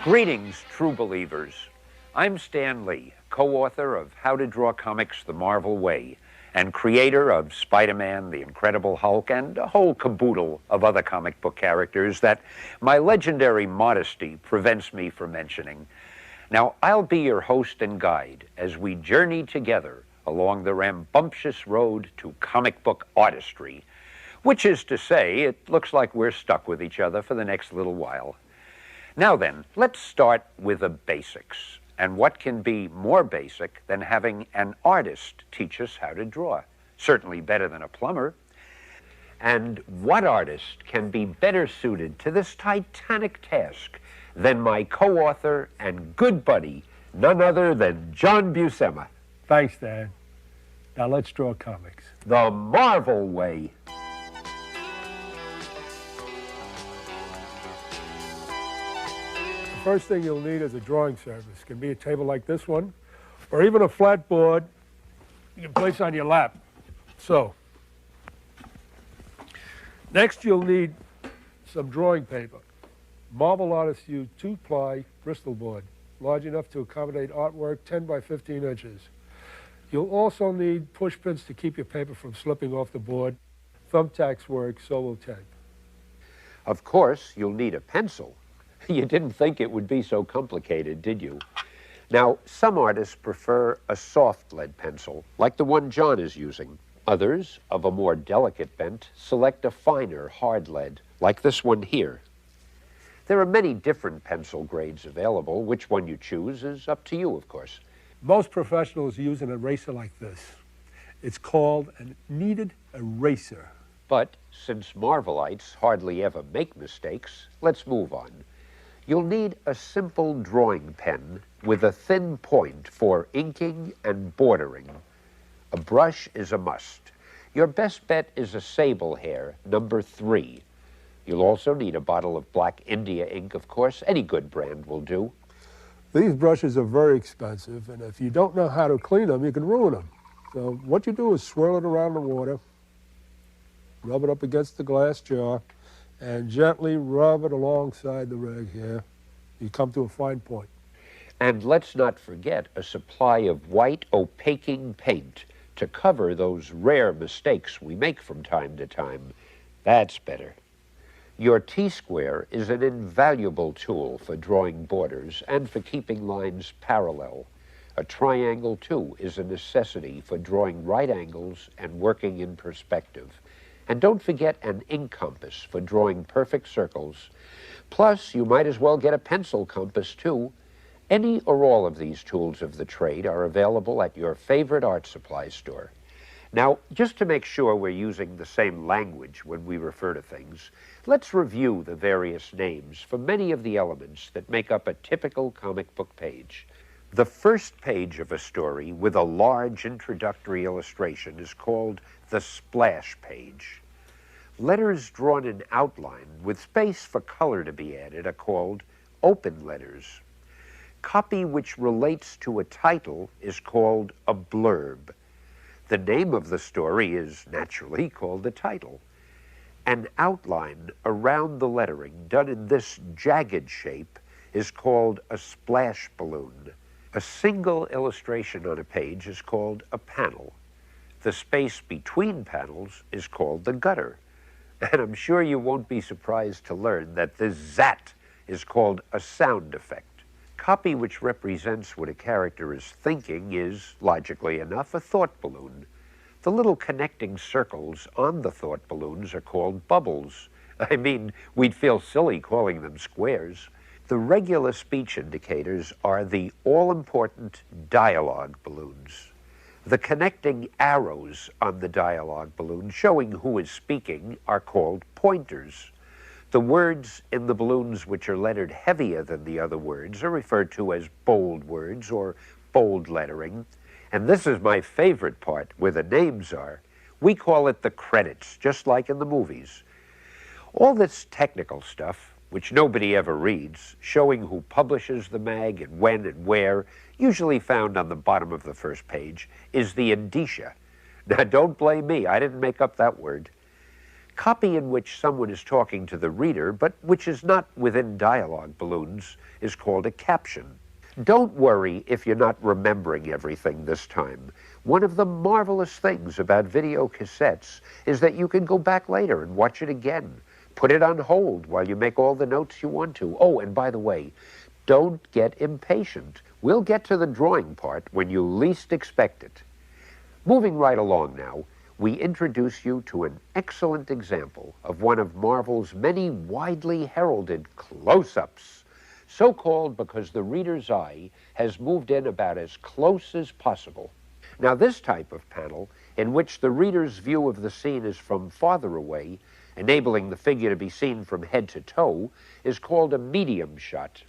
Greetings, true believers. I'm Stan Lee, co-author of How to Draw Comics the Marvel Way, and creator of Spider-Man, the Incredible Hulk, and a whole caboodle of other comic book characters that my legendary modesty prevents me from mentioning. Now, I'll be your host and guide as we journey together along the rambunctious road to comic book artistry, which is to say, it looks like we're stuck with each other for the next little while. Now then, let's start with the basics. And what can be more basic than having an artist teach us how to draw? Certainly better than a plumber. And what artist can be better suited to this titanic task than my co-author and good buddy, none other than John Buscema. Thanks, Dad. Now let's draw comics. The Marvel Way. The first thing you'll need is a drawing surface. It can be a table like this one, or even a flat board you can place on your lap. So, next you'll need some drawing paper. Marvel artists use 2-ply Bristol board, large enough to accommodate artwork 10 by 15 inches. You'll also need push pins to keep your paper from slipping off the board. Thumbtacks work, so will tape. Of course, you'll need a pencil. You didn't think it would be so complicated, did you? Now, some artists prefer a soft lead pencil, like the one John is using. Others, of a more delicate bent, select a finer hard lead, like this one here. There are many different pencil grades available. Which one you choose is up to you, of course. Most professionals use an eraser like this. It's called a kneaded eraser. But since Marvelites hardly ever make mistakes, let's move on. You'll need a simple drawing pen with a thin point for inking and bordering. A brush is a must. Your best bet is a sable hair, number 3. You'll also need a bottle of black India ink, of course. Any good brand will do. These brushes are very expensive, and if you don't know how to clean them, you can ruin them. So what you do is swirl it around the water, rub it up against the glass jar, and gently rub it alongside the rag here. You come to a fine point. And let's not forget a supply of white opaquing paint to cover those rare mistakes we make from time to time. That's better. Your T-square is an invaluable tool for drawing borders and for keeping lines parallel. A triangle, too, is a necessity for drawing right angles and working in perspective. And don't forget an ink compass for drawing perfect circles. Plus, you might as well get a pencil compass, too. Any or all of these tools of the trade are available at your favorite art supply store. Now, just to make sure we're using the same language when we refer to things, let's review the various names for many of the elements that make up a typical comic book page. The first page of a story with a large introductory illustration is called the splash page. Letters drawn in outline with space for color to be added are called open letters. Copy which relates to a title is called a blurb. The name of the story is naturally called the title. An outline around the lettering done in this jagged shape is called a splash balloon. A single illustration on a page is called a panel. The space between panels is called the gutter. And I'm sure you won't be surprised to learn that this zat is called a sound effect. Copy which represents what a character is thinking is, logically enough, a thought balloon. The little connecting circles on the thought balloons are called bubbles. I mean, we'd feel silly calling them squares. The regular speech indicators are the all-important dialogue balloons. The connecting arrows on the dialogue balloon showing who is speaking are called pointers. The words in the balloons which are lettered heavier than the other words are referred to as bold words or bold lettering. And this is my favorite part, where the names are. We call it the credits, just like in the movies. All this technical stuff, which nobody ever reads, showing who publishes the mag and when and where, usually found on the bottom of the first page, is the indicia. Now, don't blame me. I didn't make up that word. Copy in which someone is talking to the reader, but which is not within dialogue balloons, is called a caption. Don't worry if you're not remembering everything this time. One of the marvelous things about video cassettes is that you can go back later and watch it again. Put it on hold while you make all the notes you want to. Oh, and by the way, don't get impatient. We'll get to the drawing part when you least expect it. Moving right along now, we introduce you to an excellent example of one of Marvel's many widely heralded close-ups, so-called because the reader's eye has moved in about as close as possible. Now, this type of panel, in which the reader's view of the scene is from farther away, enabling the figure to be seen from head to toe, is called a medium shot.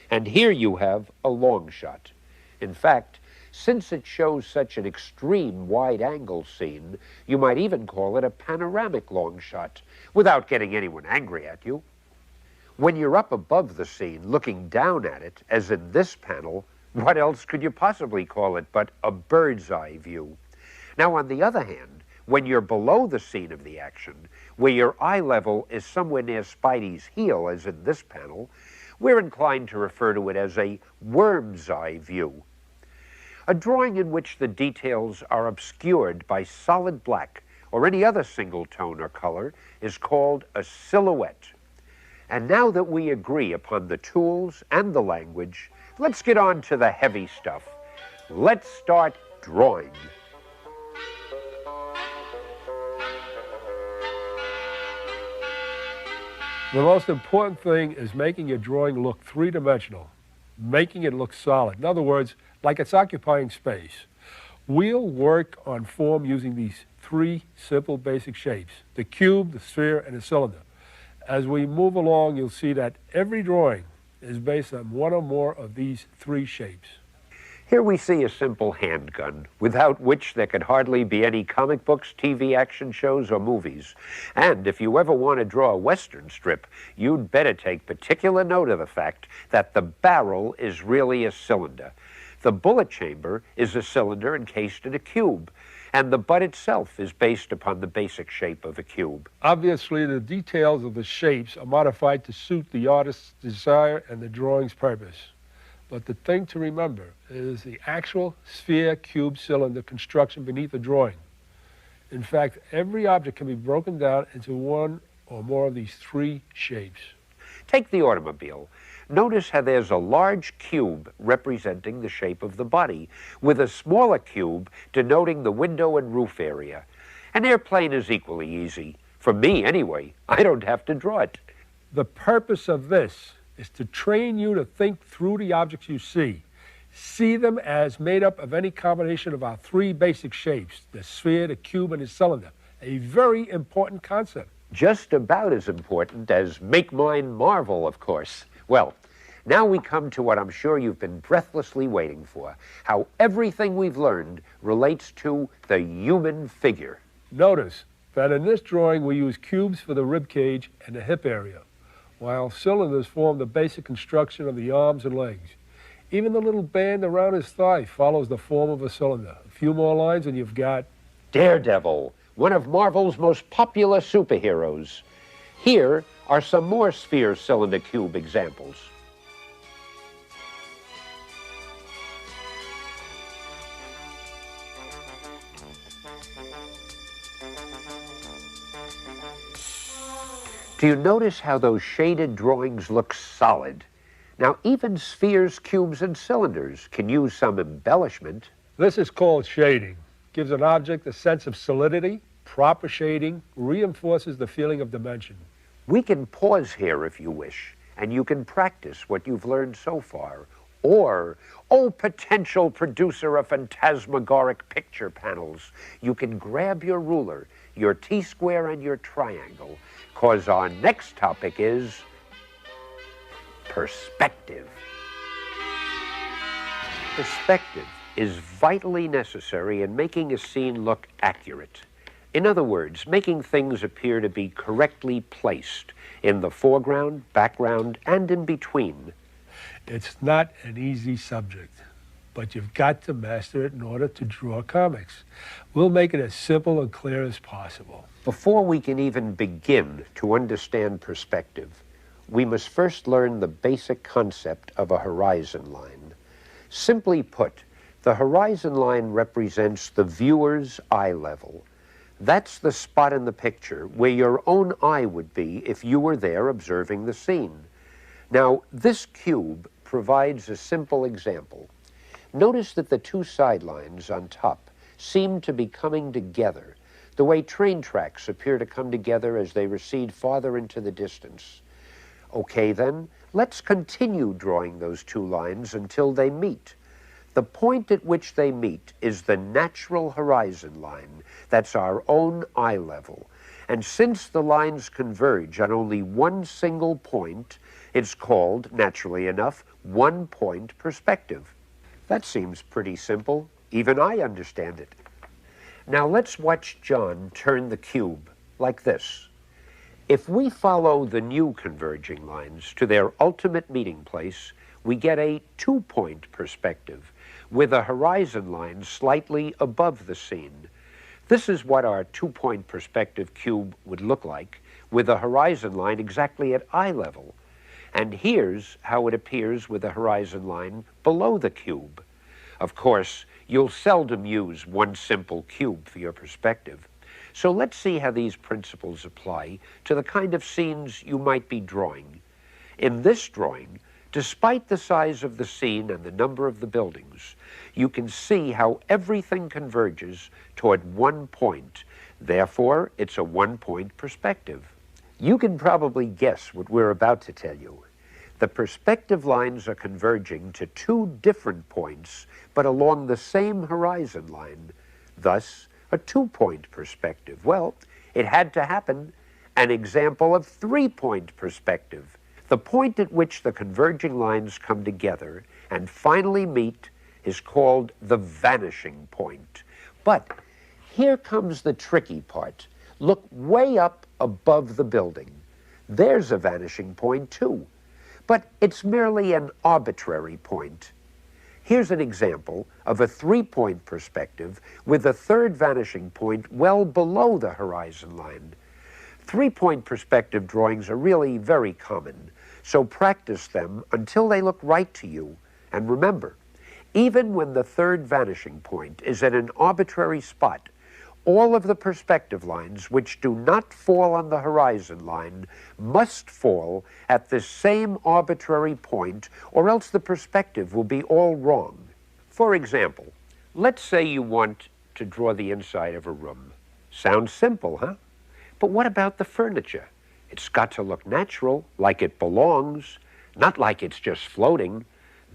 And here you have a long shot. In fact, since it shows such an extreme wide-angle scene, you might even call it a panoramic long shot, without getting anyone angry at you. When you're up above the scene, looking down at it, as in this panel, what else could you possibly call it but a bird's eye view? Now, on the other hand, when you're below the scene of the action, where your eye level is somewhere near Spidey's heel, as in this panel, we're inclined to refer to it as a worm's eye view. A drawing in which the details are obscured by solid black or any other single tone or color is called a silhouette. And now that we agree upon the tools and the language, let's get on to the heavy stuff. Let's start drawing. The most important thing is making your drawing look three-dimensional, making it look solid. In other words, like it's occupying space. We'll work on form using these three simple basic shapes: the cube, the sphere, and the cylinder. As we move along, you'll see that every drawing is based on one or more of these three shapes. Here we see a simple handgun, without which there could hardly be any comic books, TV action shows, or movies. And if you ever want to draw a Western strip, you'd better take particular note of the fact that the barrel is really a cylinder. The bullet chamber is a cylinder encased in a cube, and the butt itself is based upon the basic shape of a cube. Obviously, the details of the shapes are modified to suit the artist's desire and the drawing's purpose. But the thing to remember is the actual sphere, cube, cylinder construction beneath the drawing. In fact, every object can be broken down into one or more of these three shapes. Take the automobile. Notice how there's a large cube representing the shape of the body, with a smaller cube denoting the window and roof area. An airplane is equally easy. For me, anyway. I don't have to draw it. The purpose of this is to train you to think through the objects you see. See them as made up of any combination of our three basic shapes: the sphere, the cube, and the cylinder. A very important concept. Just about as important as make mine Marvel, of course. Well, now we come to what I'm sure you've been breathlessly waiting for: how everything we've learned relates to the human figure. Notice that in this drawing we use cubes for the rib cage and the hip area, while cylinders form the basic construction of the arms and legs. Even the little band around his thigh follows the form of a cylinder. A few more lines and you've got Daredevil, one of Marvel's most popular superheroes. Here are some more sphere, cylinder, cube examples. Do you notice how those shaded drawings look solid? Now, even spheres, cubes, and cylinders can use some embellishment. This is called shading. Gives an object a sense of solidity. Proper shading reinforces the feeling of dimension. We can pause here if you wish, and you can practice what you've learned so far. Or, oh, potential producer of phantasmagoric picture panels, you can grab your ruler, your T-square, and your triangle, because our next topic is perspective. Perspective is vitally necessary in making a scene look accurate. In other words, making things appear to be correctly placed in the foreground, background, and in between. It's not an easy subject, but you've got to master it in order to draw comics. We'll make it as simple and clear as possible. Before we can even begin to understand perspective, we must first learn the basic concept of a horizon line. Simply put, the horizon line represents the viewer's eye level. That's the spot in the picture where your own eye would be if you were there observing the scene. Now, this cube provides a simple example. Notice that the two sidelines on top seem to be coming together, the way train tracks appear to come together as they recede farther into the distance. Okay then, let's continue drawing those two lines until they meet. The point at which they meet is the natural horizon line. That's our own eye level. And since the lines converge on only one single point, it's called, naturally enough, one-point perspective. That seems pretty simple. Even I understand it. Now let's watch John turn the cube like this. If we follow the new converging lines to their ultimate meeting place, we get a two-point perspective with a horizon line slightly above the scene. This is what our two-point perspective cube would look like, with a horizon line exactly at eye level. And here's how it appears with a horizon line below the cube. Of course, you'll seldom use one simple cube for your perspective. So let's see how these principles apply to the kind of scenes you might be drawing. In this drawing, despite the size of the scene and the number of the buildings, you can see how everything converges toward one point. Therefore, it's a one-point perspective. You can probably guess what we're about to tell you. The perspective lines are converging to two different points, but along the same horizon line. Thus, a two-point perspective. Well, it had to happen. An example of three-point perspective. The point at which the converging lines come together and finally meet is called the vanishing point. But here comes the tricky part. Look way up above the building. There's a vanishing point too, but it's merely an arbitrary point. Here's an example of a three-point perspective with a third vanishing point well below the horizon line. Three-point perspective drawings are really very common, so practice them until they look right to you. And remember, even when the third vanishing point is at an arbitrary spot, all of the perspective lines which do not fall on the horizon line must fall at the same arbitrary point, or else the perspective will be all wrong. For example, let's say you want to draw the inside of a room. Sounds simple, huh? But what about the furniture? It's got to look natural, like it belongs, not like it's just floating.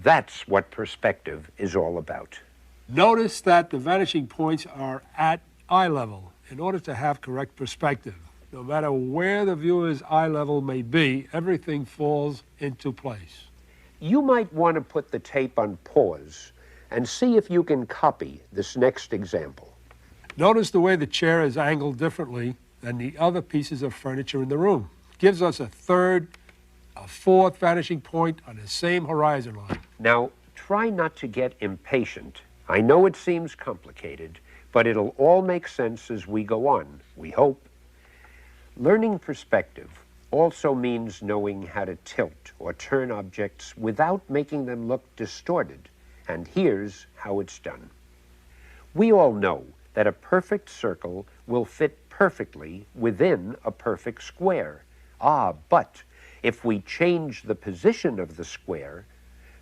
That's what perspective is all about. Notice that the vanishing points are at eye level in order to have correct perspective. No matter where the viewer's eye level may be, everything falls into place. You might want to put the tape on pause and see if you can copy this next example. Notice the way the chair is angled differently than the other pieces of furniture in the room. It gives us a third, a fourth vanishing point on the same horizon line. Now, try not to get impatient. I know it seems complicated, but it'll all make sense as we go on, we hope. Learning perspective also means knowing how to tilt or turn objects without making them look distorted. And here's how it's done. We all know that a perfect circle will fit perfectly within a perfect square. But if we change the position of the square,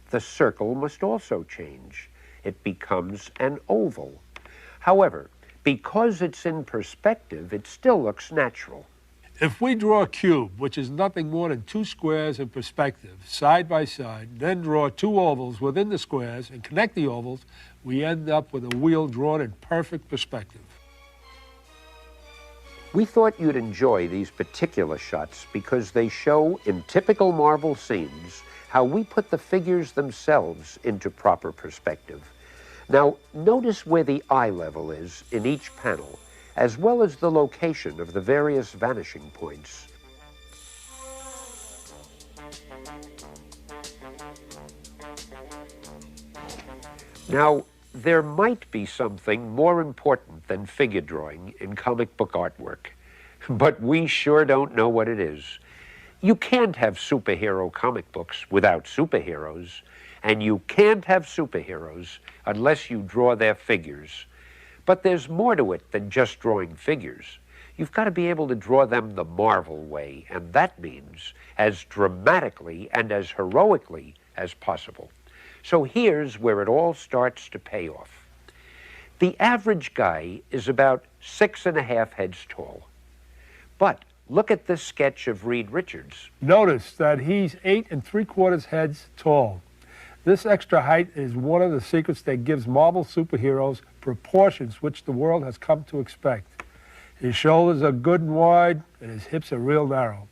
the circle must also change. It becomes an oval. However, because it's in perspective, it still looks natural. If we draw a cube, which is nothing more than two squares in perspective, side by side, then draw two ovals within the squares and connect the ovals, we end up with a wheel drawn in perfect perspective. We thought you'd enjoy these particular shots because they show, in typical marble scenes, how we put the figures themselves into proper perspective. Now, notice where the eye level is in each panel, as well as the location of the various vanishing points. Now, there might be something more important than figure drawing in comic book artwork, but we sure don't know what it is. You can't have superhero comic books without superheroes, and you can't have superheroes unless you draw their figures. But there's more to it than just drawing figures. You've got to be able to draw them the Marvel way, and that means as dramatically and as heroically as possible. So here's where it all starts to pay off. The average guy is about 6.5 heads tall. But look at this sketch of Reed Richards. Notice that he's 8 3/4 heads tall. This extra height is one of the secrets that gives Marvel superheroes proportions which the world has come to expect. His shoulders are good and wide, and his hips are real narrow.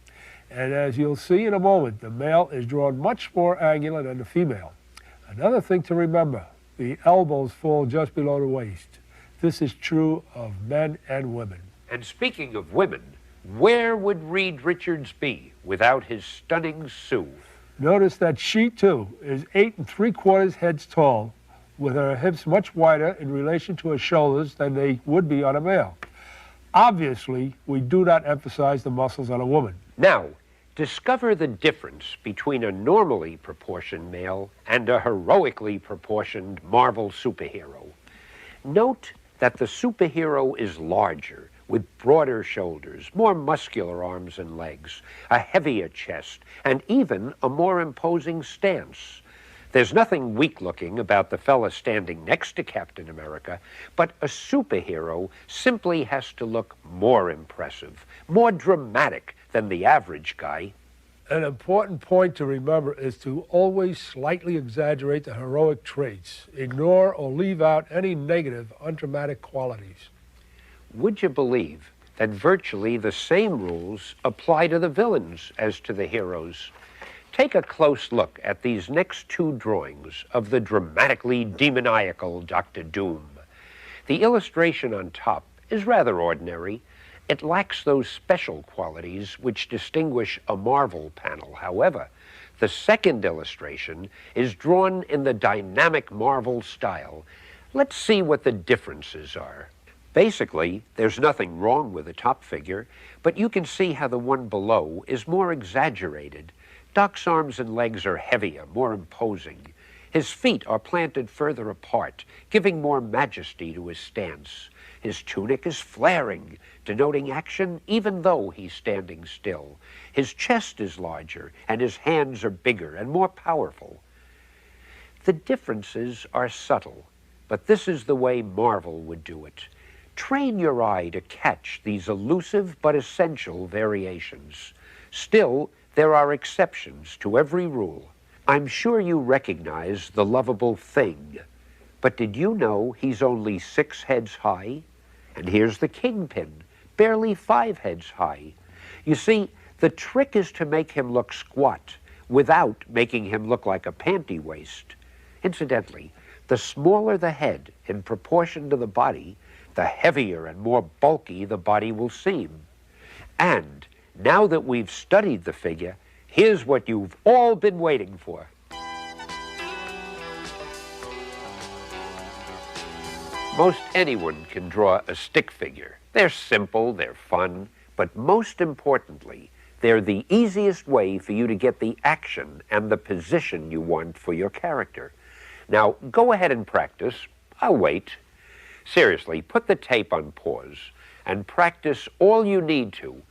And as you'll see in a moment, the male is drawn much more angular than the female. Another thing to remember, the elbows fall just below the waist. This is true of men and women. And speaking of women, where would Reed Richards be without his stunning Sue? Notice that she, too, is 8 3/4 heads tall, with her hips much wider in relation to her shoulders than they would be on a male. Obviously, we do not emphasize the muscles on a woman. Now, discover the difference between a normally proportioned male and a heroically proportioned Marvel superhero. Note that the superhero is larger, with broader shoulders, more muscular arms and legs, a heavier chest, and even a more imposing stance. There's nothing weak-looking about the fella standing next to Captain America, but a superhero simply has to look more impressive, more dramatic than the average guy. An important point to remember is to always slightly exaggerate the heroic traits. Ignore or leave out any negative, undramatic qualities. Would you believe that virtually the same rules apply to the villains as to the heroes? Take a close look at these next two drawings of the dramatically demoniacal Dr. Doom. The illustration on top is rather ordinary. It lacks those special qualities which distinguish a Marvel panel. However, the second illustration is drawn in the dynamic Marvel style. Let's see what the differences are. Basically, there's nothing wrong with the top figure, but you can see how the one below is more exaggerated. Doc's arms and legs are heavier, more imposing. His feet are planted further apart, giving more majesty to his stance. His tunic is flaring, denoting action even though he's standing still. His chest is larger, and his hands are bigger and more powerful. The differences are subtle, but this is the way Marvel would do it. Train your eye to catch these elusive but essential variations. Still, there are exceptions to every rule. I'm sure you recognize the lovable Thing, but did you know he's only 6 heads high? And here's the Kingpin, barely 5 heads high. You see, the trick is to make him look squat without making him look like a panty waist. Incidentally, the smaller the head in proportion to the body, the heavier and more bulky the body will seem. And now that we've studied the figure, here's what you've all been waiting for. Most anyone can draw a stick figure. They're simple, they're fun, but most importantly, they're the easiest way for you to get the action and the position you want for your character. Now, go ahead and practice. I'll wait. Seriously, put the tape on pause and practice all you need to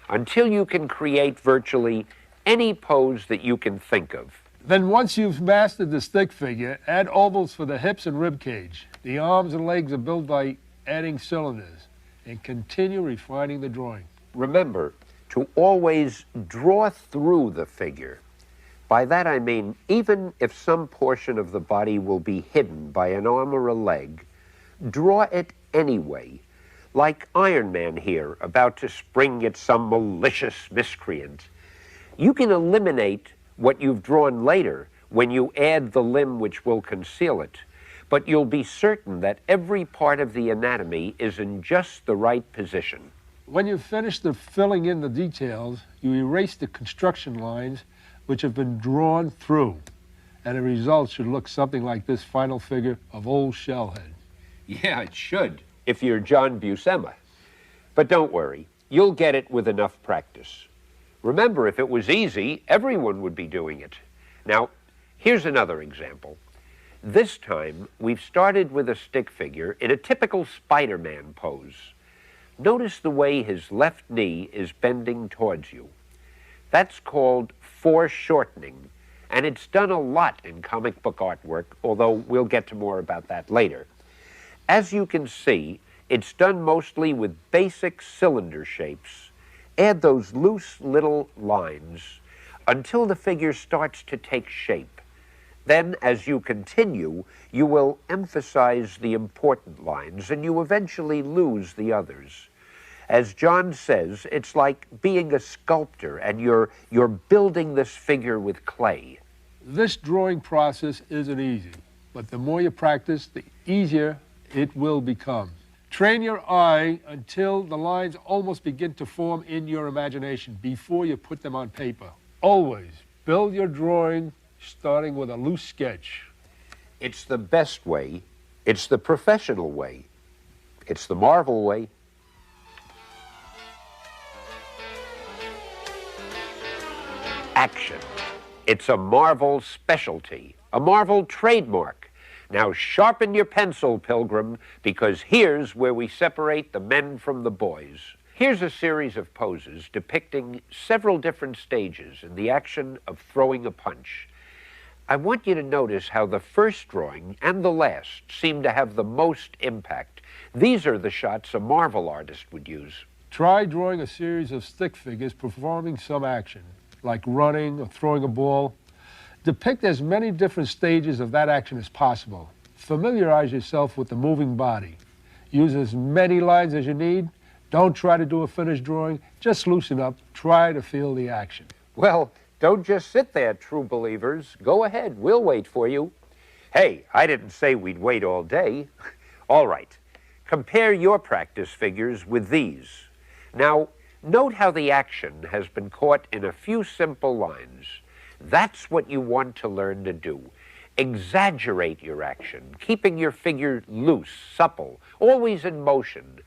until you can create virtually any pose that you can think of. Then once you've mastered the stick figure, add ovals for the hips and rib cage. The arms and legs are built by adding cylinders, and continue refining the drawing. Remember to always draw through the figure. By that I mean, even if some portion of the body will be hidden by an arm or a leg, draw it anyway, like Iron Man here, about to spring at some malicious miscreant. You can eliminate what you've drawn later when you add the limb which will conceal it, but you'll be certain that every part of the anatomy is in just the right position. When you've finished filling in the details, you erase the construction lines which have been drawn through. and the result should look something like this final figure of Old Shellhead. Yeah, it should, if you're John Buscema. But don't worry, you'll get it with enough practice. Remember, if it was easy, everyone would be doing it. Now, here's another example. This time, we've started with a stick figure in a typical Spider-Man pose. Notice the way his left knee is bending towards you. That's called foreshortening, and it's done a lot in comic book artwork, although we'll get to more about that later. As you can see, it's done mostly with basic cylinder shapes. Add those loose little lines until the figure starts to take shape. Then, as you continue, you will emphasize the important lines, and you eventually lose the others. As John says, it's like being a sculptor, and you're building this figure with clay. This drawing process isn't easy, but the more you practice, the easier it will become. Train your eye until the lines almost begin to form in your imagination before you put them on paper. Always build your drawing starting with a loose sketch. It's the best way. It's the professional way. It's the Marvel way. Action. It's a Marvel specialty, a Marvel trademark. Now sharpen your pencil, Pilgrim, because here's where we separate the men from the boys. Here's a series of poses depicting several different stages in the action of throwing a punch. I want you to notice how the first drawing and the last seem to have the most impact. These are the shots a Marvel artist would use. Try drawing a series of stick figures performing some action, like running or throwing a ball. Depict as many different stages of that action as possible. Familiarize yourself with the moving body. Use as many lines as you need. Don't try to do a finished drawing. Just loosen up. Try to feel the action. Well, don't just sit there, true believers. Go ahead. We'll wait for you. Hey, I didn't say we'd wait all day. All right. Compare your practice figures with these. Now, note how the action has been caught in a few simple lines. That's what you want to learn to do. Exaggerate your action, keeping your figure loose, supple, always in motion.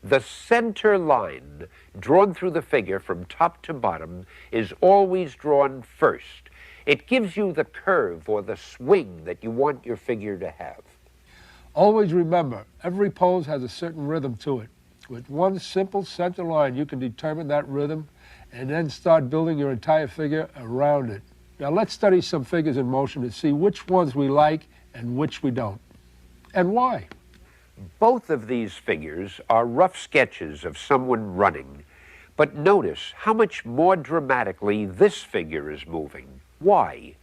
The center line drawn through the figure from top to bottom is always drawn first. It gives you the curve or the swing that you want your figure to have. Always remember, every pose has a certain rhythm to it. With one simple center line, you can determine that rhythm and then start building your entire figure around it. Now let's study some figures in motion to see which ones we like and which we don't. And why? Both of these figures are rough sketches of someone running, but notice how much more dramatically this figure is moving. Why?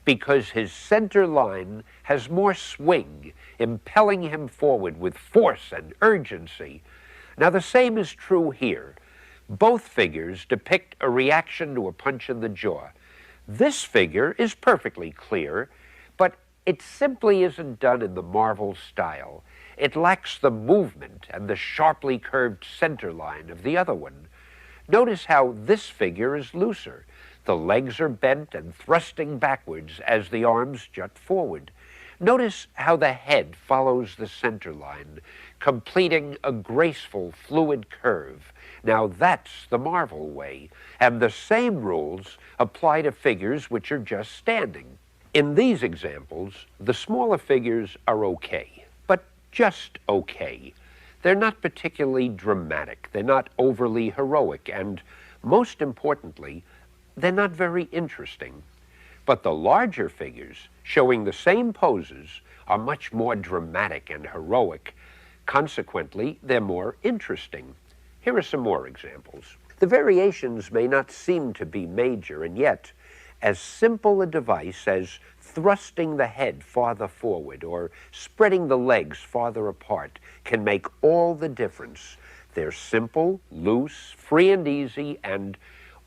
Because his center line has more swing, impelling him forward with force and urgency. Now the same is true here. Both figures depict a reaction to a punch in the jaw. This figure is perfectly clear, but it simply isn't done in the Marvel style. It lacks the movement and the sharply curved center line of the other one. Notice how this figure is looser. The legs are bent and thrusting backwards as the arms jut forward. Notice how the head follows the center line, completing a graceful, fluid curve. Now that's the Marvel way, and the same rules apply to figures which are just standing. In these examples, the smaller figures are okay, but just okay. They're not particularly dramatic, they're not overly heroic, and most importantly, they're not very interesting. But the larger figures, showing the same poses, are much more dramatic and heroic. Consequently, they're more interesting. Here are some more examples. The variations may not seem to be major, and yet, as simple a device as thrusting the head farther forward or spreading the legs farther apart can make all the difference. They're simple, loose, free and easy, and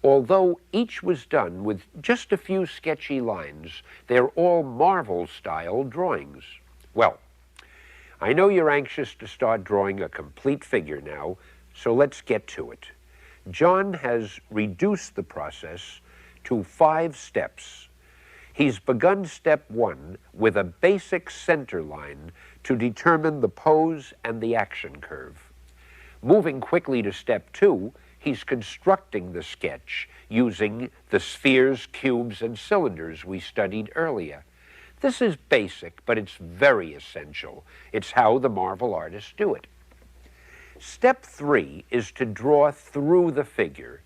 although each was done with just a few sketchy lines, they're all Marvel-style drawings. Well, I know you're anxious to start drawing a complete figure now, so let's get to it. John has reduced the process to 5 steps. He's begun step 1 with a basic center line to determine the pose and the action curve. Moving quickly to step 2, he's constructing the sketch using the spheres, cubes, and cylinders we studied earlier. This is basic, but it's very essential. It's how the marvel artists do it. Step 3 is to draw through the figure,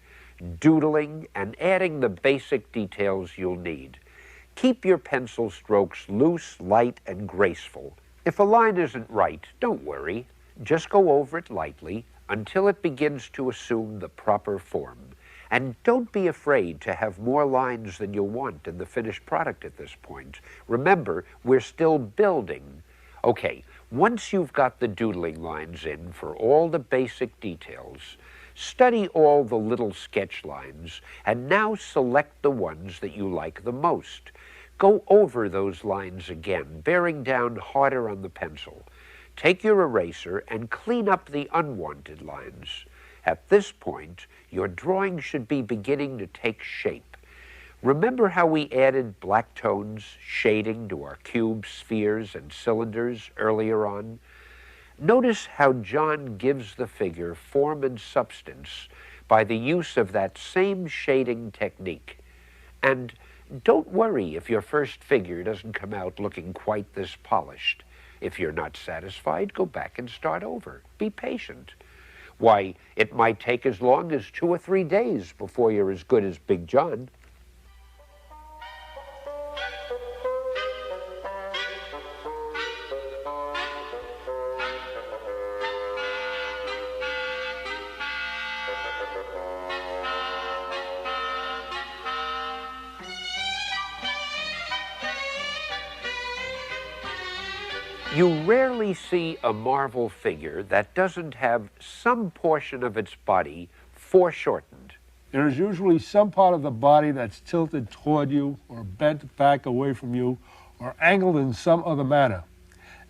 doodling and adding the basic details you'll need. Keep your pencil strokes loose, light, and graceful. If a line isn't right, don't worry. Just go over it lightly until it begins to assume the proper form. And don't be afraid to have more lines than you'll want in the finished product at this point. Remember, we're still building. Okay, once you've got the doodling lines in for all the basic details, study all the little sketch lines and now select the ones that you like the most. Go over those lines again, bearing down harder on the pencil. Take your eraser and clean up the unwanted lines. At this point, your drawing should be beginning to take shape. Remember how we added black tones, shading to our cubes, spheres, and cylinders earlier on? Notice how John gives the figure form and substance by the use of that same shading technique. And don't worry if your first figure doesn't come out looking quite this polished. If you're not satisfied, go back and start over. Be patient. Why, it might take as long as 2 or 3 days before you're as good as Big John. You rarely see a marvel figure that doesn't have some portion of its body foreshortened. There is usually some part of the body that's tilted toward you or bent back away from you or angled in some other manner.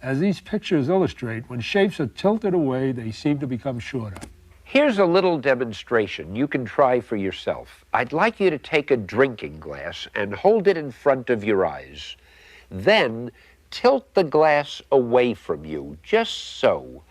As these pictures illustrate, when shapes are tilted away, they seem to become shorter. Here's a little demonstration you can try for yourself. I'd like you to take a drinking glass and hold it in front of your eyes. Then tilt the glass away from you, just so.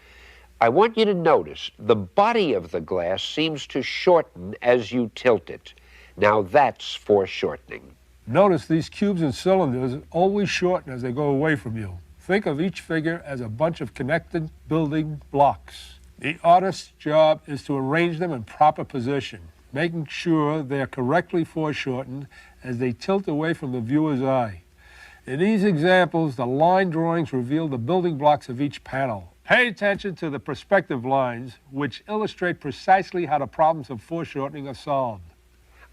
I want you to notice the body of the glass seems to shorten as you tilt it. Now that's foreshortening. Notice these cubes and cylinders always shorten as they go away from you. Think of each figure as a bunch of connected building blocks. The artist's job is to arrange them in proper position, making sure they are correctly foreshortened as they tilt away from the viewer's eye. In these examples, the line drawings reveal the building blocks of each panel. Pay attention to the perspective lines, which illustrate precisely how the problems of foreshortening are solved.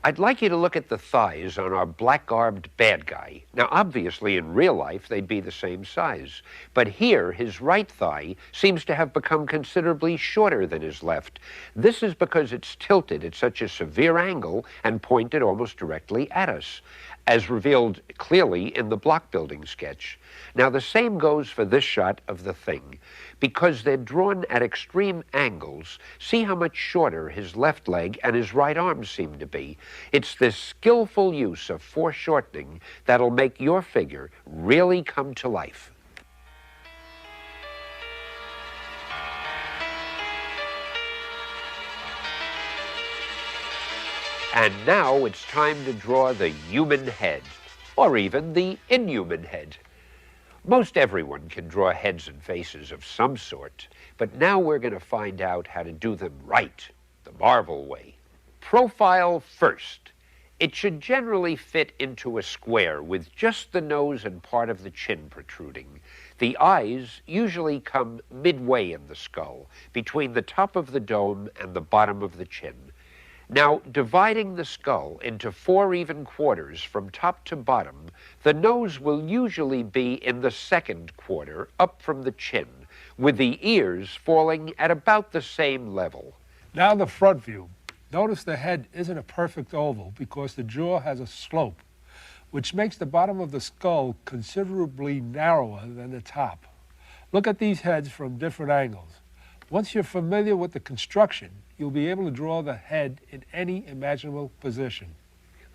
I'd like you to look at the thighs on our black-garbed bad guy. Now, obviously, in real life, they'd be the same size. But here, his right thigh seems to have become considerably shorter than his left. This is because it's tilted at such a severe angle and pointed almost directly at us, as revealed clearly in the block building sketch. Now, the same goes for this shot of the thing. Because they're drawn at extreme angles, see how much shorter his left leg and his right arm seem to be. It's this skillful use of foreshortening that'll make your figure really come to life. And now it's time to draw the human head, or even the inhuman head. Most everyone can draw heads and faces of some sort, but now we're going to find out how to do them right, the Marvel way. Profile first. It should generally fit into a square with just the nose and part of the chin protruding. The eyes usually come midway in the skull, between the top of the dome and the bottom of the chin. Now, dividing the skull into 4 even quarters from top to bottom, the nose will usually be in the 2nd quarter, up from the chin, with the ears falling at about the same level. Now the front view. Notice the head isn't a perfect oval because the jaw has a slope, which makes the bottom of the skull considerably narrower than the top. Look at these heads from different angles. Once you're familiar with the construction, you'll be able to draw the head in any imaginable position.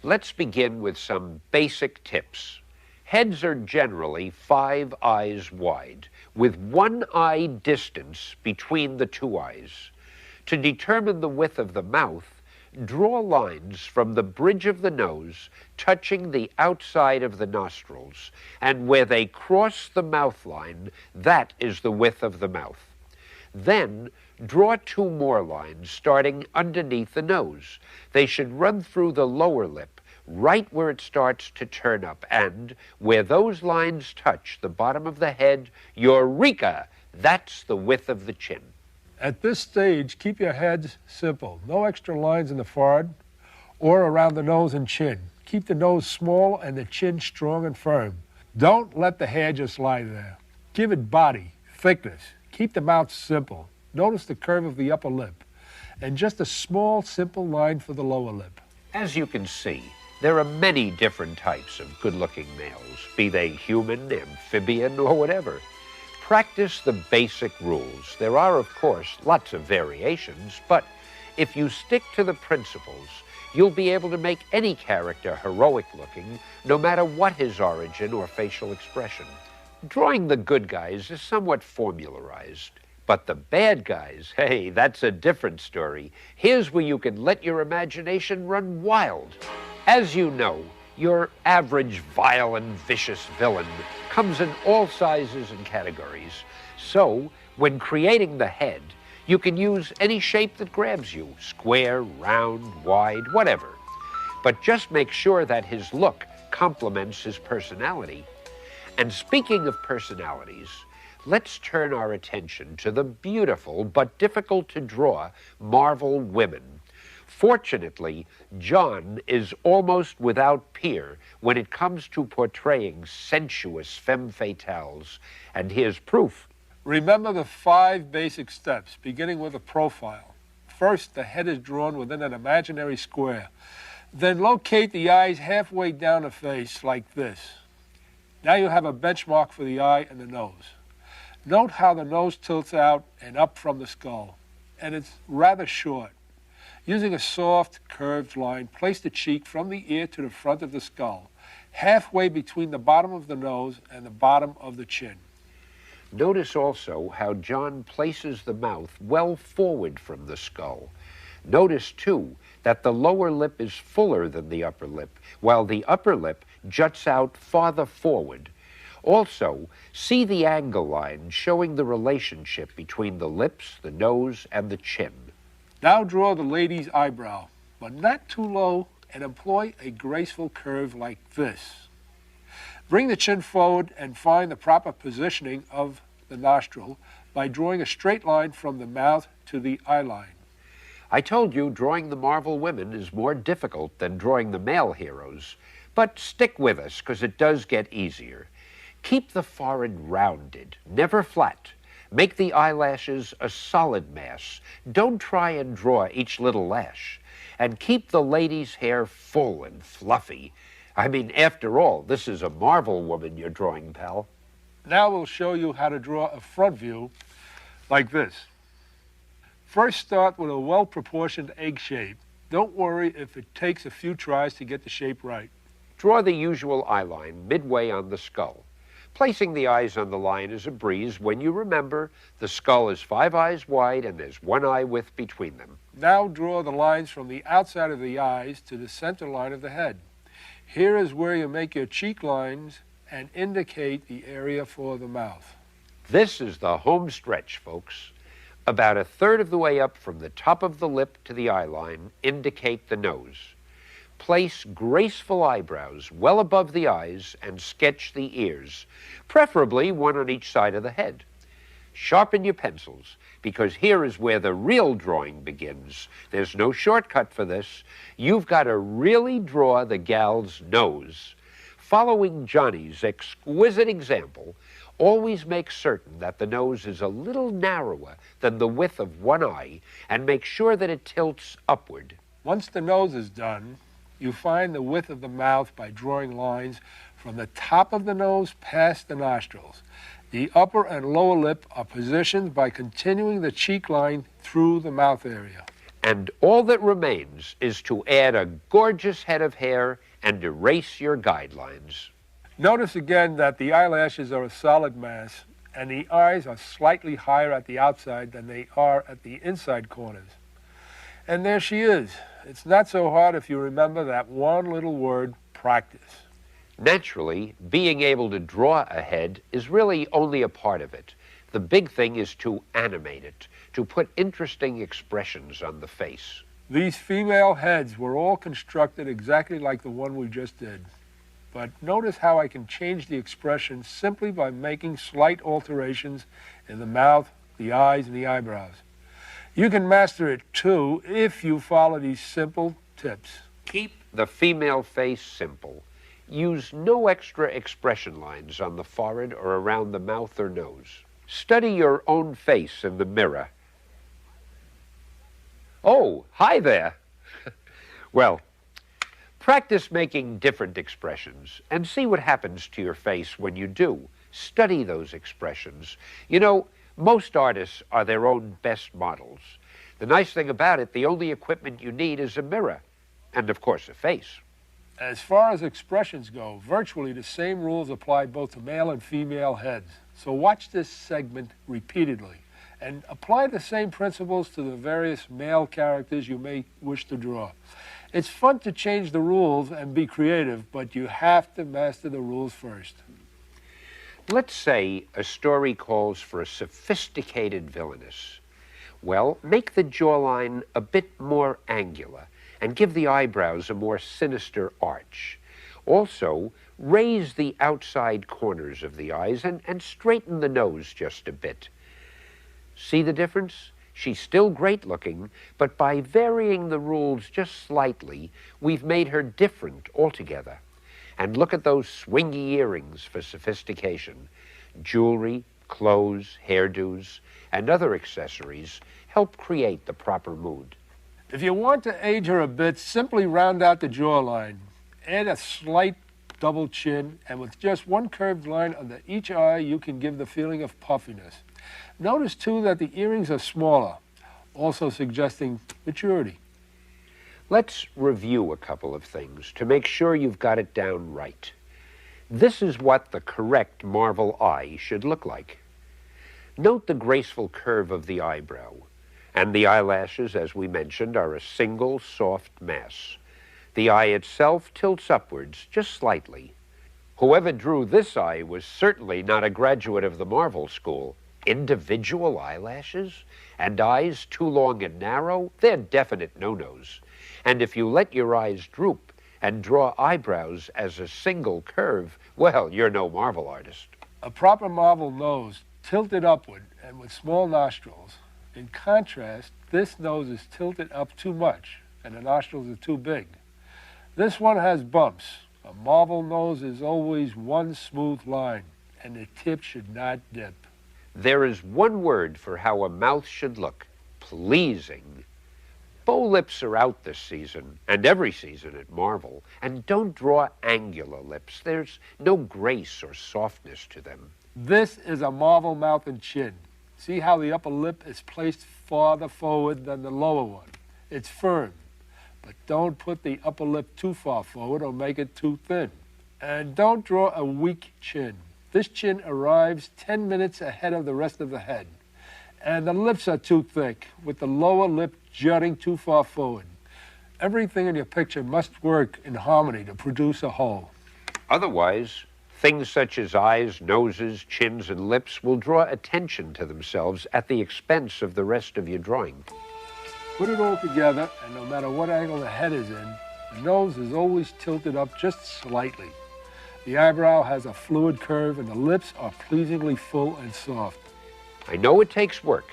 Let's begin with some basic tips. Heads are generally 5 eyes wide, with 1 eye distance between the 2 eyes. To determine the width of the mouth, draw lines from the bridge of the nose touching the outside of the nostrils, and where they cross the mouth line, that is the width of the mouth. Then, draw 2 more lines starting underneath the nose. They should run through the lower lip, right where it starts to turn up, and where those lines touch the bottom of the head, eureka! That's the width of the chin. At this stage, keep your heads simple. No extra lines in the forehead or around the nose and chin. Keep the nose small and the chin strong and firm. Don't let the hair just lie there. Give it body, thickness. Keep the mouth simple. Notice the curve of the upper lip, and just a small, simple line for the lower lip. As you can see, there are many different types of good-looking males, be they human, amphibian, or whatever. Practice the basic rules. There are, of course, lots of variations, but if you stick to the principles, you'll be able to make any character heroic-looking, no matter what his origin or facial expression. Drawing the good guys is somewhat formularized, but the bad guys, hey, that's a different story. Here's where you can let your imagination run wild. As you know, your average vile and vicious villain comes in all sizes and categories. So, when creating the head, you can use any shape that grabs you, square, round, wide, whatever. But just make sure that his look complements his personality. And speaking of personalities, let's turn our attention to the beautiful but difficult to draw Marvel women. Fortunately, John is almost without peer when it comes to portraying sensuous femme fatales, and here's proof. Remember the 5 basic steps, beginning with a profile. First, the head is drawn within an imaginary square. Then locate the eyes halfway down the face like this. Now you have a benchmark for the eye and the nose. Note how the nose tilts out and up from the skull, and it's rather short. Using a soft, curved line, place the cheek from the ear to the front of the skull, halfway between the bottom of the nose and the bottom of the chin. Notice also how John places the mouth well forward from the skull. Notice, too, that the lower lip is fuller than the upper lip, while the upper lip juts out farther forward. Also, see the angle line showing the relationship between the lips, the nose, and the chin. Now draw the lady's eyebrow, but not too low, and employ a graceful curve like this. Bring the chin forward and find the proper positioning of the nostril by drawing a straight line from the mouth to the eye line. I told you drawing the Marvel women is more difficult than drawing the male heroes, but stick with us because it does get easier. Keep the forehead rounded, never flat. Make the eyelashes a solid mass. Don't try and draw each little lash. And keep the lady's hair full and fluffy. I mean, after all, this is a Marvel woman you're drawing, pal. Now we'll show you how to draw a front view like this. First, start with a well-proportioned egg shape. Don't worry if it takes a few tries to get the shape right. Draw the usual eye line midway on the skull. Placing the eyes on the line is a breeze when you remember the skull is 5 eyes wide and there's 1 eye width between them. Now draw the lines from the outside of the eyes to the center line of the head. Here is where you make your cheek lines and indicate the area for the mouth. This is the home stretch, folks. About 1/3 of the way up from the top of the lip to the eye line, indicate the nose. Place graceful eyebrows well above the eyes and sketch the ears, preferably one on each side of the head. Sharpen your pencils, because here is where the real drawing begins. There's no shortcut for this. You've got to really draw the gal's nose. Following Johnny's exquisite example, always make certain that the nose is a little narrower than the width of 1 eye, and make sure that it tilts upward. Once the nose is done, you find the width of the mouth by drawing lines from the top of the nose past the nostrils. The upper and lower lip are positioned by continuing the cheek line through the mouth area. And all that remains is to add a gorgeous head of hair and erase your guidelines. Notice again that the eyelashes are a solid mass, and the eyes are slightly higher at the outside than they are at the inside corners. And there she is. It's not so hard if you remember that one little word, practice. Naturally, being able to draw a head is really only a part of it. The big thing is to animate it, to put interesting expressions on the face. These female heads were all constructed exactly like the one we just did. But notice how I can change the expression simply by making slight alterations in the mouth, the eyes, and the eyebrows. You can master it too if you follow these simple tips. Keep the female face simple. Use no extra expression lines on the forehead or around the mouth or nose. Study your own face in the mirror. Oh, hi there. Well, practice making different expressions and see what happens to your face when you do. Study those expressions. You know, most artists are their own best models. The nice thing about it, the only equipment you need is a mirror and, of course, a face. As far as expressions go, virtually the same rules apply both to male and female heads. So watch this segment repeatedly and apply the same principles to the various male characters you may wish to draw. It's fun to change the rules and be creative, but you have to master the rules first. Let's say a story calls for a sophisticated villainess. Well, make the jawline a bit more angular and give the eyebrows a more sinister arch. Also, raise the outside corners of the eyes and straighten the nose just a bit. See the difference? She's still great looking, but by varying the rules just slightly, we've made her different altogether. And look at those swingy earrings for sophistication. Jewelry, clothes, hairdos, and other accessories help create the proper mood. If you want to age her a bit, simply round out the jawline. Add a slight double chin, and with just one curved line under each eye, you can give the feeling of puffiness. Notice, too, that the earrings are smaller, also suggesting maturity. Let's review a couple of things to make sure you've got it down right. This is what the correct Marvel eye should look like. Note the graceful curve of the eyebrow, and the eyelashes, as we mentioned, are a single soft mass. The eye itself tilts upwards just slightly. Whoever drew this eye was certainly not a graduate of the Marvel School. Individual eyelashes and eyes too long and narrow, they're definite no-nos. And if you let your eyes droop and draw eyebrows as a single curve, well, you're no Marvel artist. A proper Marvel nose tilted upward and with small nostrils. In contrast, this nose is tilted up too much and the nostrils are too big. This one has bumps. A Marvel nose is always one smooth line, and the tip should not dip. There is one word for how a mouth should look: pleasing. Bow lips are out this season, and every season at Marvel, and don't draw angular lips. There's no grace or softness to them. This is a Marvel mouth and chin. See how the upper lip is placed farther forward than the lower one. It's firm, but don't put the upper lip too far forward or make it too thin. And don't draw a weak chin. This chin arrives 10 minutes ahead of the rest of the head. And the lips are too thick, with the lower lip jutting too far forward. Everything in your picture must work in harmony to produce a whole. Otherwise, things such as eyes, noses, chins, and lips will draw attention to themselves at the expense of the rest of your drawing. Put it all together, and no matter what angle the head is in, the nose is always tilted up just slightly. The eyebrow has a fluid curve, and the lips are pleasingly full and soft. I know it takes work,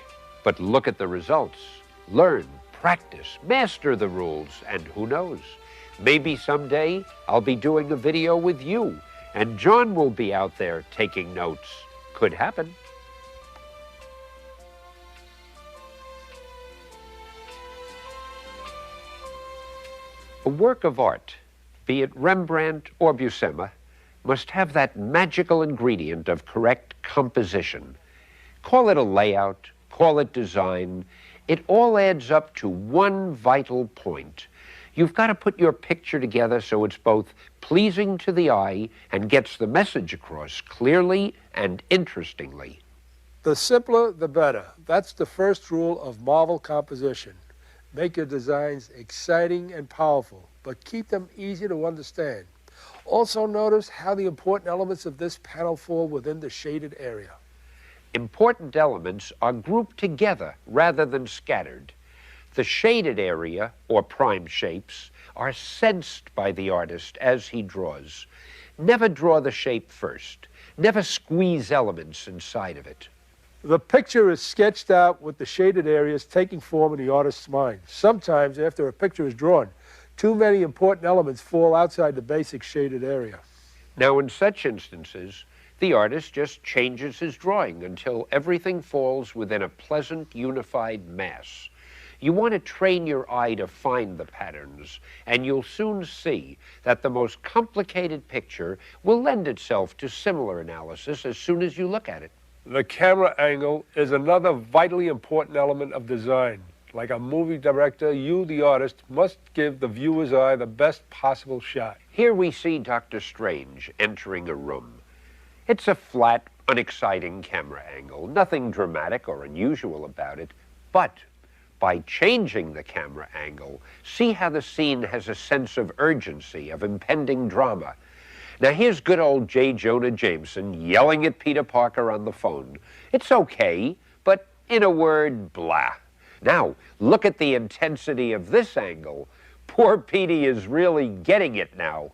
but look at the results. Learn, practice, master the rules, and who knows? Maybe someday I'll be doing a video with you, and John will be out there taking notes. Could happen. A work of art, be it Rembrandt or Buscema, must have that magical ingredient of correct composition. Call it a layout, call it design. It all adds up to one vital point. You've got to put your picture together so it's both pleasing to the eye and gets the message across clearly and interestingly. The simpler, the better. That's the first rule of Marvel composition. Make your designs exciting and powerful, but keep them easy to understand. Also notice how the important elements of this panel fall within the shaded area. Important elements are grouped together rather than scattered. The shaded area, or prime shapes, are sensed by the artist as he draws. Never draw the shape first. Never squeeze elements inside of it. The picture is sketched out with the shaded areas taking form in the artist's mind. Sometimes, after a picture is drawn, too many important elements fall outside the basic shaded area. Now, in such instances, the artist just changes his drawing until everything falls within a pleasant, unified mass. You want to train your eye to find the patterns, and you'll soon see that the most complicated picture will lend itself to similar analysis as soon as you look at it. The camera angle is another vitally important element of design. Like a movie director, you, the artist, must give the viewer's eye the best possible shot. Here we see Dr. Strange entering a room. It's a flat, unexciting camera angle, nothing dramatic or unusual about it, but by changing the camera angle, see how the scene has a sense of urgency, of impending drama. Now here's good old J. Jonah Jameson yelling at Peter Parker on the phone. It's okay, but in a word, blah. Now, look at the intensity of this angle. Poor Petey is really getting it now.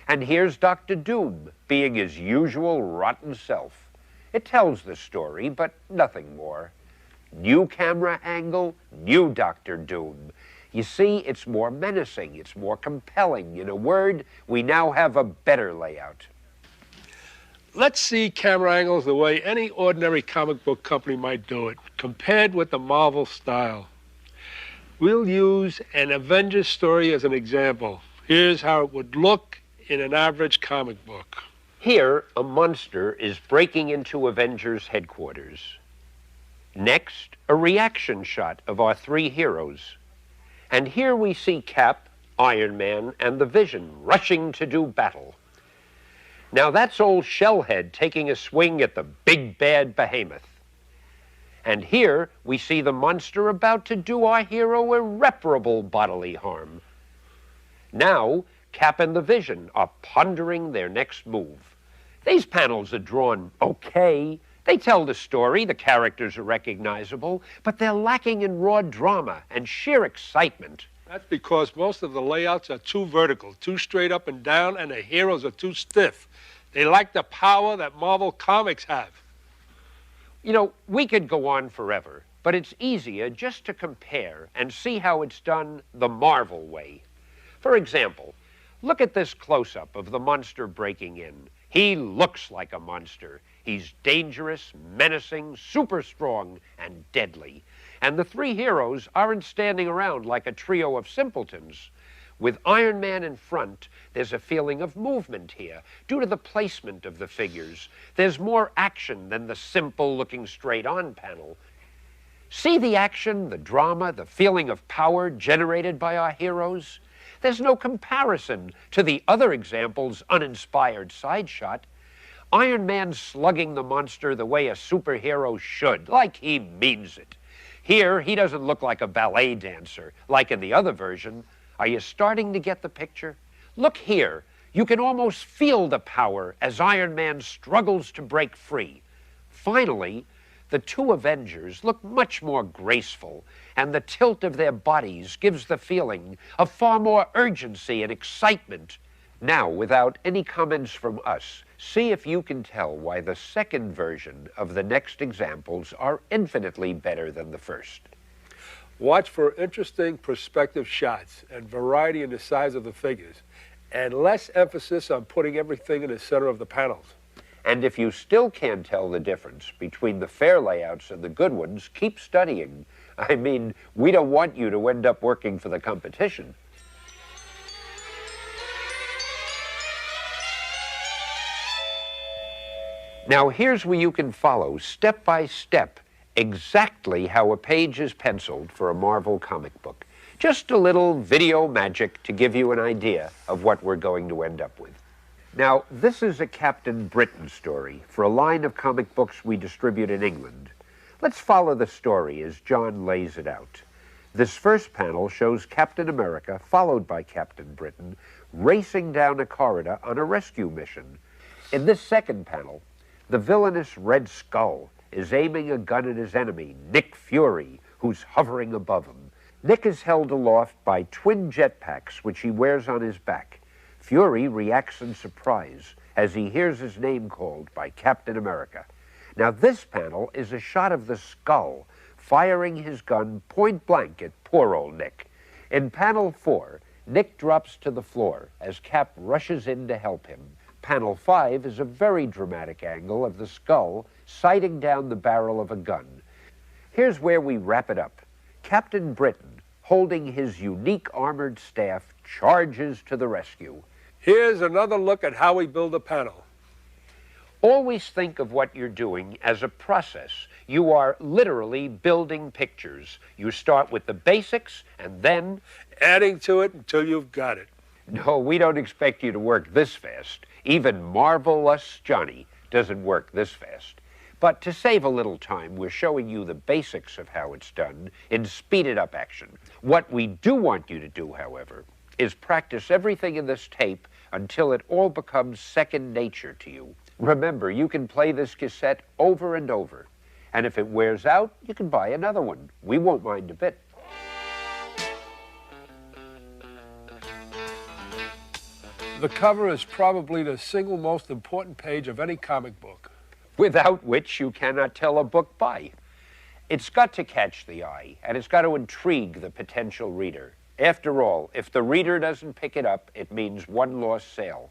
And here's Dr. Doom, being his usual rotten self. It tells the story, but nothing more. New camera angle, new Dr. Doom. You see, it's more menacing, it's more compelling. In a word, we now have a better layout. Let's see camera angles the way any ordinary comic book company might do it, compared with the Marvel style. We'll use an Avengers story as an example. Here's how it would look in an average comic book. Here, a monster is breaking into Avengers headquarters. Next, a reaction shot of our three heroes. And here we see Cap, Iron Man, and the Vision rushing to do battle. Now that's old Shellhead taking a swing at the big bad behemoth. And here we see the monster about to do our hero irreparable bodily harm. Now Cap and the Vision are pondering their next move. These panels are drawn okay. They tell the story, the characters are recognizable, but they're lacking in raw drama and sheer excitement. That's because most of the layouts are too vertical, too straight up and down, and the heroes are too stiff. They lack the power that Marvel Comics have. You know, we could go on forever, but it's easier just to compare and see how it's done the Marvel way. For example, look at this close-up of the monster breaking in. He looks like a monster. He's dangerous, menacing, super strong, and deadly. And the three heroes aren't standing around like a trio of simpletons. With Iron Man in front, there's a feeling of movement here due to the placement of the figures. There's more action than the simple looking straight on panel. See the action, the drama, the feeling of power generated by our heroes? There's no comparison to the other example's uninspired side shot. Iron Man slugging the monster the way a superhero should, like he means it. Here, he doesn't look like a ballet dancer, like in the other version. Are you starting to get the picture? Look here. You can almost feel the power as Iron Man struggles to break free. Finally, the two Avengers look much more graceful, and the tilt of their bodies gives the feeling of far more urgency and excitement. Now, without any comments from us, see if you can tell why the second version of the next examples are infinitely better than the first. Watch for interesting perspective shots and variety in the size of the figures, and less emphasis on putting everything in the center of the panels. And if you still can't tell the difference between the fair layouts and the good ones, keep studying. I mean, we don't want you to end up working for the competition. Now here's where you can follow, step by step, exactly how a page is penciled for a Marvel comic book. Just a little video magic to give you an idea of what we're going to end up with. Now, this is a Captain Britain story for a line of comic books we distribute in England. Let's follow the story as John lays it out. This first panel shows Captain America, followed by Captain Britain, racing down a corridor on a rescue mission. In this second panel, the villainous Red Skull is aiming a gun at his enemy, Nick Fury, who's hovering above him. Nick is held aloft by twin jetpacks, which he wears on his back. Fury reacts in surprise as he hears his name called by Captain America. Now, this panel is a shot of the Skull firing his gun point blank at poor old Nick. In panel 4, Nick drops to the floor as Cap rushes in to help him. Panel 5 is a very dramatic angle of the Skull sighting down the barrel of a gun. Here's where we wrap it up. Captain Britain, holding his unique armored staff, charges to the rescue. Here's another look at how we build a panel. Always think of what you're doing as a process. You are literally building pictures. You start with the basics and then Adding to it until you've got it. No, we don't expect you to work this fast. Even Marvelous Johnny doesn't work this fast. But to save a little time, we're showing you the basics of how it's done in speeded up action. What we do want you to do, however, is practice everything in this tape until it all becomes second nature to you. Remember, you can play this cassette over and over. And if it wears out, you can buy another one. We won't mind a bit. The cover is probably the single most important page of any comic book. Without which you cannot tell a book by. It's got to catch the eye, and it's got to intrigue the potential reader. After all, if the reader doesn't pick it up, it means one lost sale.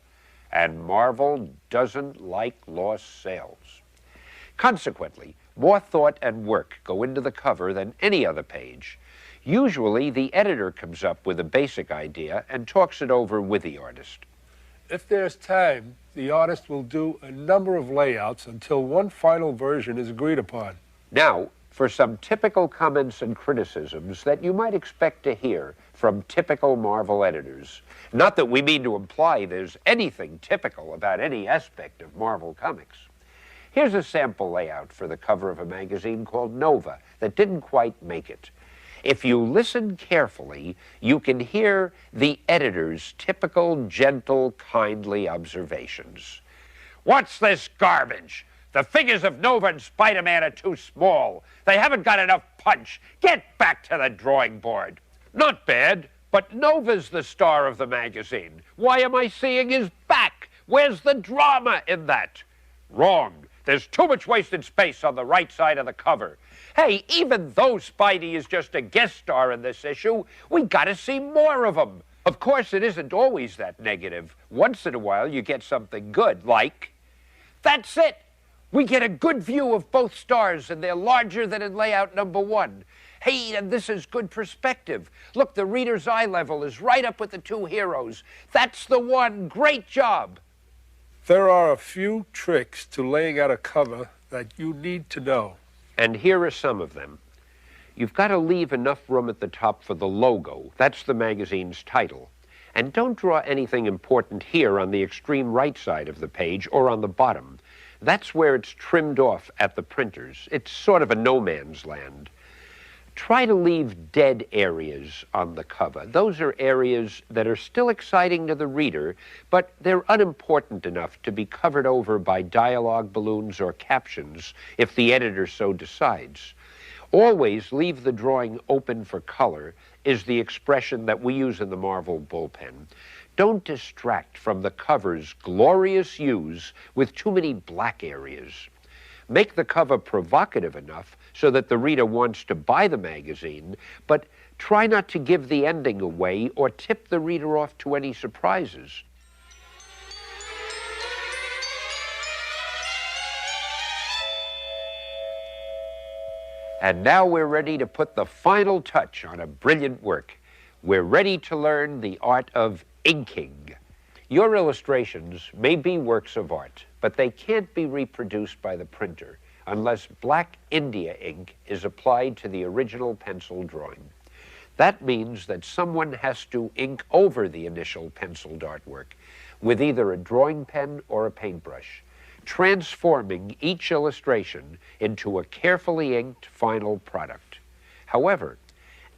And Marvel doesn't like lost sales. Consequently, more thought and work go into the cover than any other page. Usually, the editor comes up with a basic idea and talks it over with the artist. If there's time, the artist will do a number of layouts until one final version is agreed upon. Now, for some typical comments and criticisms that you might expect to hear from typical Marvel editors. Not that we mean to imply there's anything typical about any aspect of Marvel Comics. Here's a sample layout for the cover of a magazine called Nova that didn't quite make it. If you listen carefully, you can hear the editor's typical, gentle, kindly observations. What's this garbage? The figures of Nova and Spider-Man are too small. They haven't got enough punch. Get back to the drawing board. Not bad, but Nova's the star of the magazine. Why am I seeing his back? Where's the drama in that? Wrong. There's too much wasted space on the right side of the cover. Hey, even though Spidey is just a guest star in this issue, we gotta see more of him. Of course, it isn't always that negative. Once in a while, you get something good, like... That's it! We get a good view of both stars, and they're larger than in layout number 1. Hey, and this is good perspective. Look, the reader's eye level is right up with the two heroes. That's the one. Great job. There are a few tricks to laying out a cover that you need to know. And here are some of them. You've got to leave enough room at the top for the logo. That's the magazine's title. And don't draw anything important here on the extreme right side of the page or on the bottom. That's where it's trimmed off at the printers. It's sort of a no man's land. Try to leave dead areas on the cover. Those are areas that are still exciting to the reader, but they're unimportant enough to be covered over by dialogue balloons or captions if the editor so decides. Always leave the drawing open for color is the expression that we use in the Marvel bullpen. Don't distract from the cover's glorious hues with too many black areas. Make the cover provocative enough so that the reader wants to buy the magazine, but try not to give the ending away or tip the reader off to any surprises. And now we're ready to put the final touch on a brilliant work. We're ready to learn the art of inking. Your illustrations may be works of art, but they can't be reproduced by the printer. unless black India ink is applied to the original pencil drawing. That means that someone has to ink over the initial penciled artwork with either a drawing pen or a paintbrush, transforming each illustration into a carefully inked final product. However,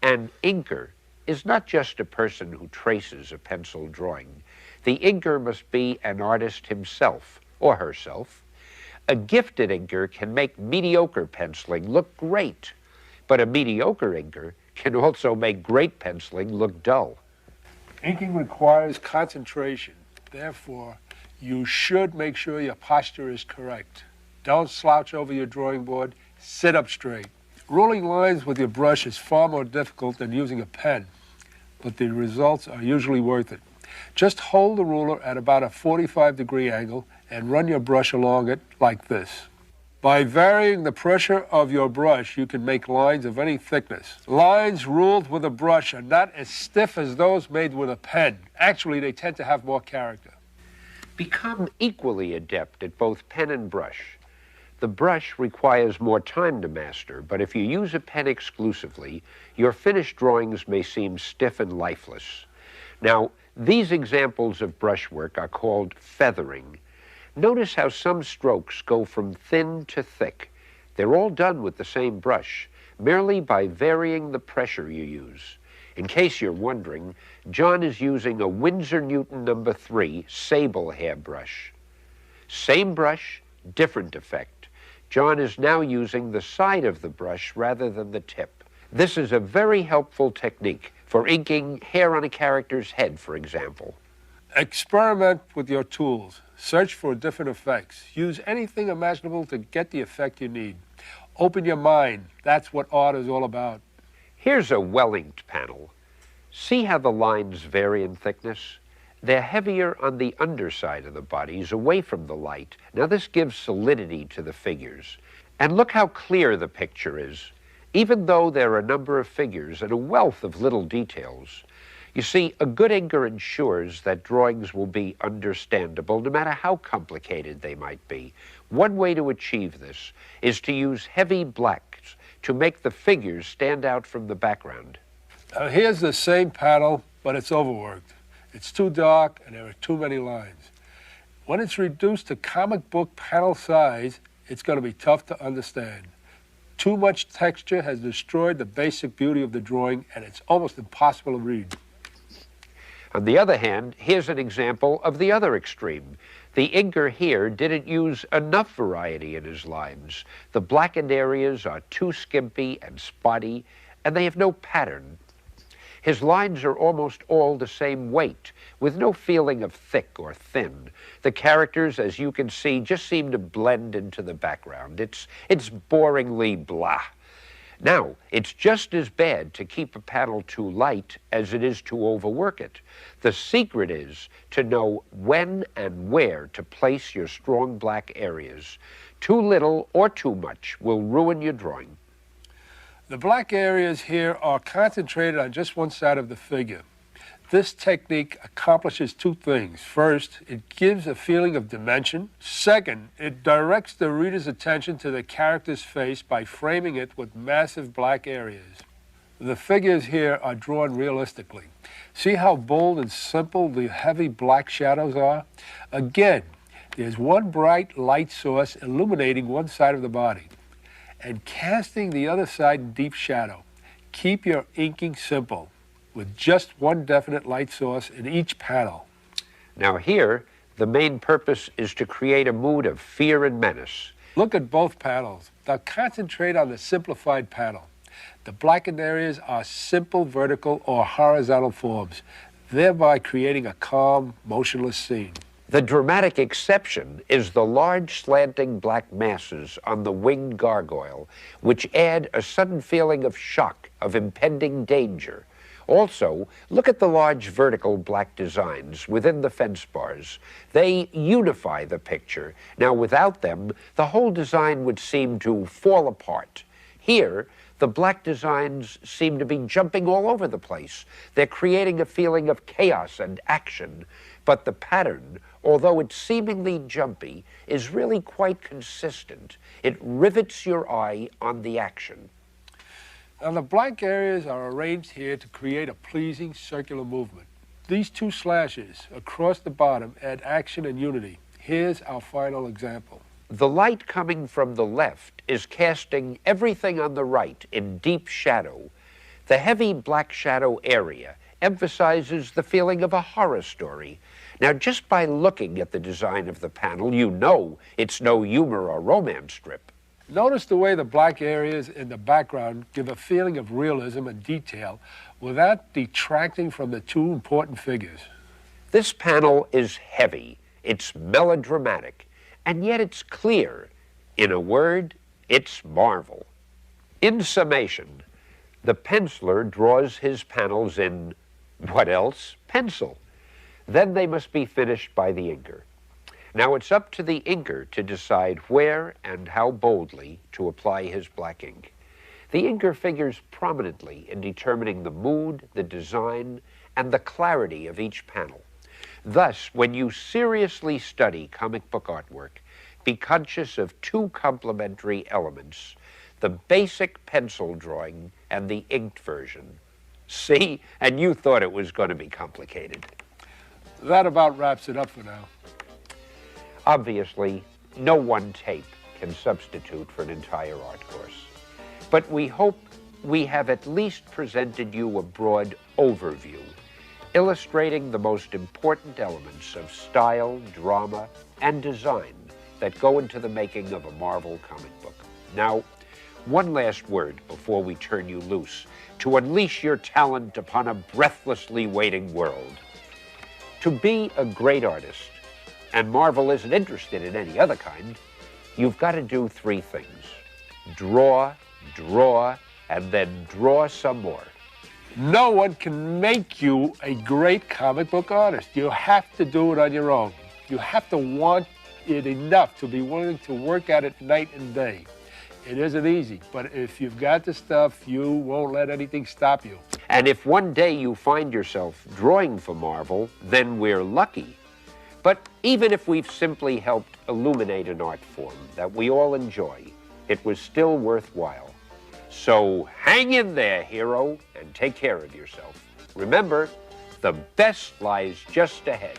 an inker is not just a person who traces a pencil drawing. The inker must be an artist himself or herself. A gifted inker can make mediocre penciling look great, but a mediocre inker can also make great penciling look dull. Inking requires concentration. Therefore, you should make sure your posture is correct. Don't slouch over your drawing board. Sit up straight. Ruling lines with your brush is far more difficult than using a pen, but the results are usually worth it. Just hold the ruler at about a 45-degree angle and run your brush along it like this. By varying the pressure of your brush, you can make lines of any thickness. Lines ruled with a brush are not as stiff as those made with a pen. Actually, they tend to have more character. Become equally adept at both pen and brush. The brush requires more time to master, but if you use a pen exclusively, your finished drawings may seem stiff and lifeless. Now, these examples of brushwork are called feathering. Notice how some strokes go from thin to thick. They're all done with the same brush, merely by varying the pressure you use. In case you're wondering, John is using a Winsor Newton No. 3 sable hairbrush. Same brush, different effect. John is now using the side of the brush rather than the tip. This is a very helpful technique for inking hair on a character's head, for example. Experiment with your tools. Search for different effects. Use anything imaginable to get the effect you need. Open your mind. That's what art is all about. Here's a well-inked panel. See how the lines vary in thickness? They're heavier on the underside of the bodies, away from the light. Now this gives solidity to the figures. And look how clear the picture is, even though there are a number of figures and a wealth of little details. You see, a good inker ensures that drawings will be understandable no matter how complicated they might be. One way to achieve this is to use heavy blacks to make the figures stand out from the background. Now here's the same panel, but it's overworked. It's too dark and there are too many lines. When it's reduced to comic book panel size, it's going to be tough to understand. Too much texture has destroyed the basic beauty of the drawing, and it's almost impossible to read. On the other hand, here's an example of the other extreme. The inker here didn't use enough variety in his lines. The blackened areas are too skimpy and spotty, and they have no pattern. His lines are almost all the same weight, with no feeling of thick or thin. The characters, as you can see, just seem to blend into the background. It's boringly blah. Now, it's just as bad to keep a panel too light as it is to overwork it. The secret is to know when and where to place your strong black areas. Too little or too much will ruin your drawing. The black areas here are concentrated on just one side of the figure. This technique accomplishes two things. First, it gives a feeling of dimension. Second, it directs the reader's attention to the character's face by framing it with massive black areas. The figures here are drawn realistically. See how bold and simple the heavy black shadows are? Again, there's one bright light source illuminating one side of the body and casting the other side in deep shadow. Keep your inking simple, with just one definite light source in each panel. Now here, the main purpose is to create a mood of fear and menace. Look at both panels. Now concentrate on the simplified panel. The blackened areas are simple vertical or horizontal forms, thereby creating a calm, motionless scene. The dramatic exception is the large slanting black masses on the winged gargoyle, which add a sudden feeling of shock, of impending danger. Also, look at the large vertical black designs within the fence bars. They unify the picture. Now, without them, the whole design would seem to fall apart. Here, the black designs seem to be jumping all over the place. They're creating a feeling of chaos and action. But the pattern, although it's seemingly jumpy, is really quite consistent. It rivets your eye on the action. Now the blank areas are arranged here to create a pleasing circular movement. These two slashes across the bottom add action and unity. Here's our final example. The light coming from the left is casting everything on the right in deep shadow. The heavy black shadow area emphasizes the feeling of a horror story. Now, just by looking at the design of the panel, you know it's no humor or romance strip. Notice the way the black areas in the background give a feeling of realism and detail without detracting from the two important figures. This panel is heavy, it's melodramatic, and yet it's clear. In a word, it's Marvel. In summation, the penciler draws his panels in, what else? Pencil. Then they must be finished by the inker. Now it's up to the inker to decide where and how boldly to apply his black ink. The inker figures prominently in determining the mood, the design, and the clarity of each panel. Thus, when you seriously study comic book artwork, be conscious of two complementary elements: the basic pencil drawing and the inked version. See? And you thought it was going to be complicated. That about wraps it up for now. Obviously, no one tape can substitute for an entire art course. But we hope we have at least presented you a broad overview, illustrating the most important elements of style, drama, and design that go into the making of a Marvel comic book. Now, one last word before we turn you loose to unleash your talent upon a breathlessly waiting world. To be a great artist, and Marvel isn't interested in any other kind, you've got to do three things: draw, draw, and then draw some more. No one can make you a great comic book artist. You have to do it on your own. You have to want it enough to be willing to work at it night and day. It isn't easy, but if you've got the stuff, you won't let anything stop you. And if one day you find yourself drawing for Marvel, then we're lucky. But even if we've simply helped illuminate an art form that we all enjoy, it was still worthwhile. So hang in there, hero, and take care of yourself. Remember, the best lies just ahead.